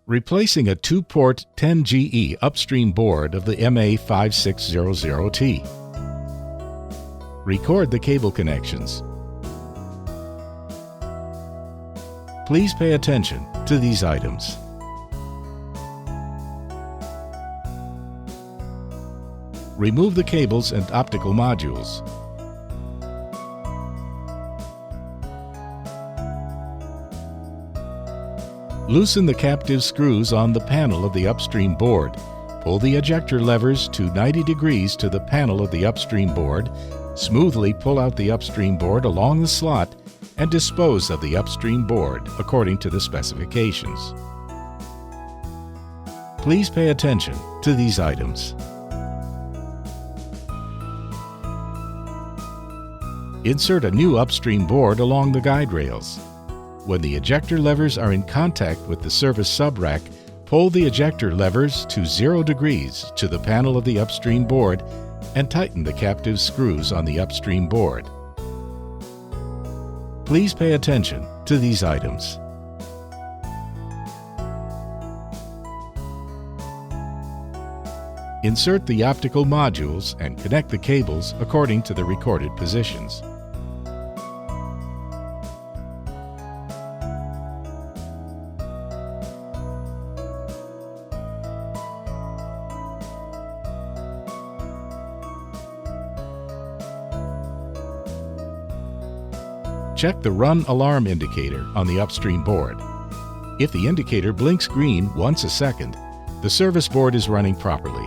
Replacing a 2-port 10GE upstream board of the MA5600T. Record the cable connections. Please pay attention to these items. Remove the cables and optical modules. Loosen the captive screws on the panel of the upstream board. Pull the ejector levers to 90 degrees to the panel of the upstream board. Smoothly pull out the upstream board along the slot and dispose of the upstream board according to the specifications. Please pay attention to these items. Insert a new upstream board along the guide rails. When the ejector levers are in contact with the service subrack, pull the ejector levers to 0 degrees to the panel of the upstream board and tighten the captive screws on the upstream board. Please pay attention to these items. Insert the optical modules and connect the cables according to the recorded positions. Check the run alarm indicator on the upstream board. If the indicator blinks green once a second, the service board is running properly.